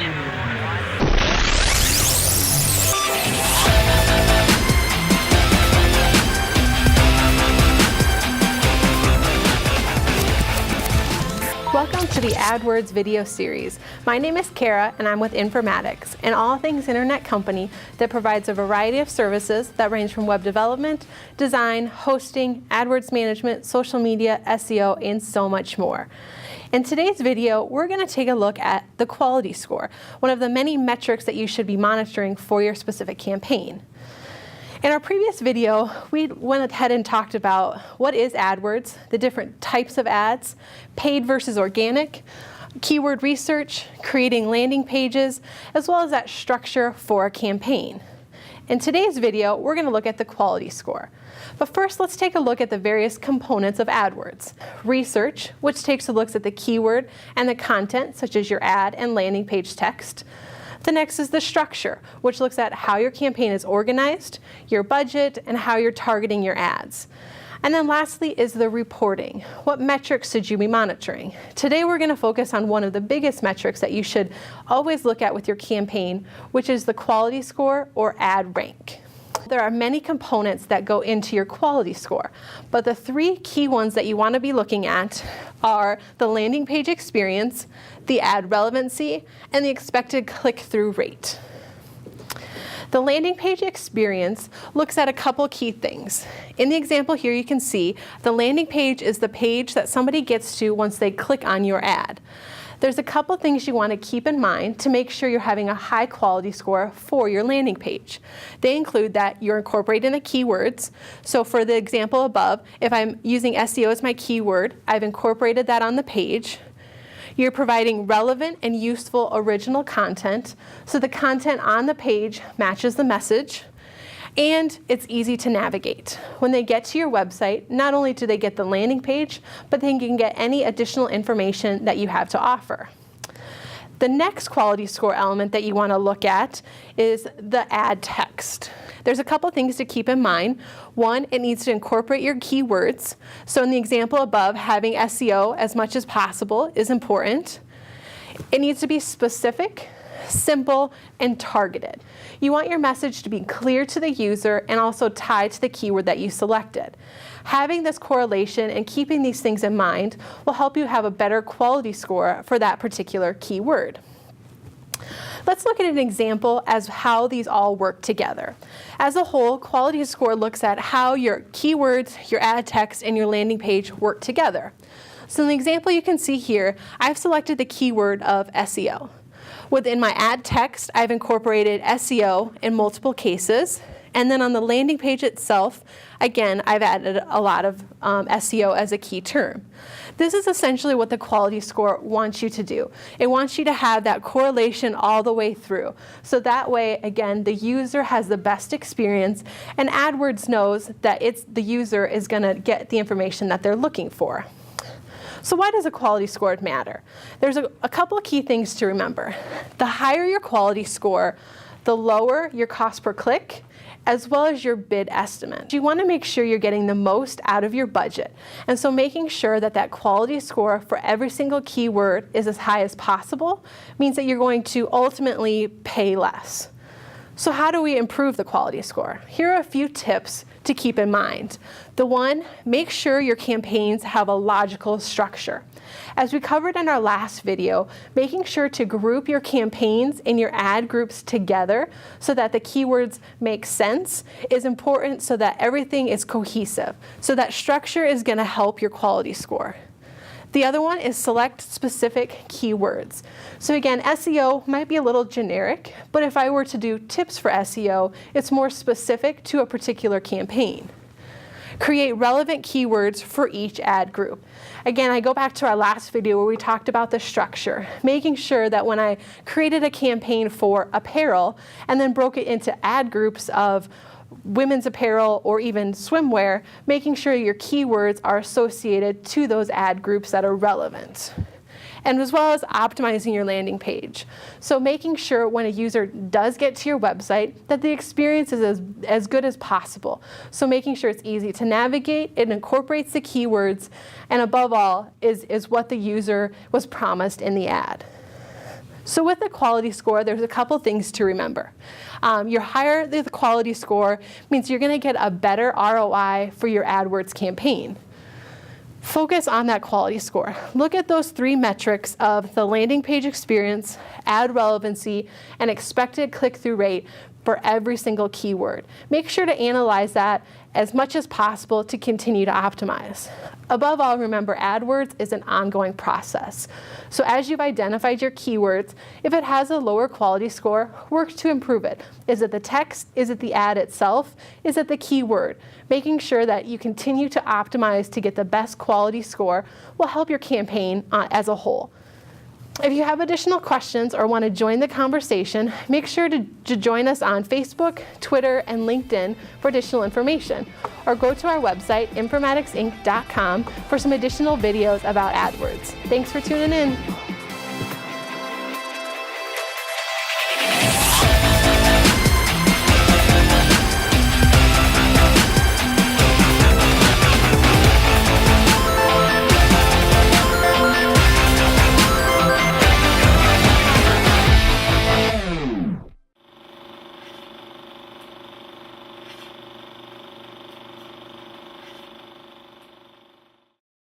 Welcome to the AdWords video series. My name is Kara and I'm with Informatics, an all things internet company that provides a variety of services that range from web development, design, hosting, AdWords management, social media, SEO, and so much more. In today's video, we're going to take a look at the quality score, one of the many metrics that you should be monitoring for your specific campaign. In our previous video, we went ahead and talked about what is AdWords, the different types of ads, paid versus organic, keyword research, creating landing pages, as well as that structure for a campaign. In today's video, we're going to look at the quality score. But first, let's take a look at the various components of AdWords. Research, which takes a look at the keyword and the content, such as your ad and landing page text. The next is the structure, which looks at how your campaign is organized, your budget, and how you're targeting your ads. And then lastly is the reporting. What metrics should you be monitoring? Today we're going to focus on one of the biggest metrics that you should always look at with your campaign, which is the quality score or ad rank. There are many components that go into your quality score, but the three key ones that you want to be looking at are the landing page experience, the ad relevancy, and the expected click-through rate. The landing page experience looks at a couple key things. In the example here, you can see the landing page is the page that somebody gets to once they click on your ad. There's a couple things you want to keep in mind to make sure you're having a high quality score for your landing page. They include that you're incorporating the keywords. So for the example above, if I'm using SEO as my keyword, I've incorporated that on the page. You're providing relevant and useful original content, so the content on the page matches the message, and it's easy to navigate. When they get to your website, not only do they get the landing page, but they can get any additional information that you have to offer. The next quality score element that you want to look at is the ad text. There's a couple things to keep in mind. One, it needs to incorporate your keywords. So in the example above, having SEO as much as possible is important. It needs to be specific, simple, and targeted. You want your message to be clear to the user and also tied to the keyword that you selected. Having this correlation and keeping these things in mind will help you have a better quality score for that particular keyword. Let's look at an example as how these all work together. As a whole, quality score looks at how your keywords, your ad text, and your landing page work together. So in the example you can see here, I've selected the keyword of SEO. Within my ad text, I've incorporated SEO in multiple cases. And then on the landing page itself, again, I've added a lot of SEO as a key term. This is essentially what the quality score wants you to do. It wants you to have that correlation all the way through. So that way, again, the user has the best experience, and AdWords knows that the user is going to get the information that they're looking for. So why does a quality score matter? There's a couple of key things to remember. The higher your quality score, the lower your cost per click, as well as your bid estimate. You want to make sure you're getting the most out of your budget. And so making sure that that quality score for every single keyword is as high as possible means that you're going to ultimately pay less. So how do we improve the quality score? Here are a few tips to keep in mind. The one, make sure your campaigns have a logical structure. As we covered in our last video, making sure to group your campaigns and your ad groups together so that the keywords make sense is important so that everything is cohesive. So that structure is going to help your quality score. The other one is select specific keywords. So again, SEO might be a little generic, but if I were to do tips for SEO, it's more specific to a particular campaign. Create relevant keywords for each ad group. Again, I go back to our last video where we talked about the structure, making sure that when I created a campaign for apparel and then broke it into ad groups of women's apparel or even swimwear, making sure your keywords are associated to those ad groups that are relevant. And as well as optimizing your landing page. So making sure when a user does get to your website that the experience is as good as possible. So making sure it's easy to navigate, it incorporates the keywords, and above all is what the user was promised in the ad. So with the quality score, there's a couple things to remember. Your higher the quality score means you're going to get a better ROI for your AdWords campaign. Focus on that quality score. Look at those 3 metrics of the landing page experience, ad relevancy, and expected click-through rate for every single keyword. Make sure to analyze that as much as possible to continue to optimize. Above all, remember, AdWords is an ongoing process. So as you've identified your keywords, if it has a lower quality score, work to improve it. Is it the text? Is it the ad itself? Is it the keyword? Making sure that you continue to optimize to get the best quality score will help your campaign as a whole. If you have additional questions or want to join the conversation, make sure to join us on Facebook, Twitter, and LinkedIn for additional information. Or go to our website, informaticsinc.com, for some additional videos about AdWords. Thanks for tuning in.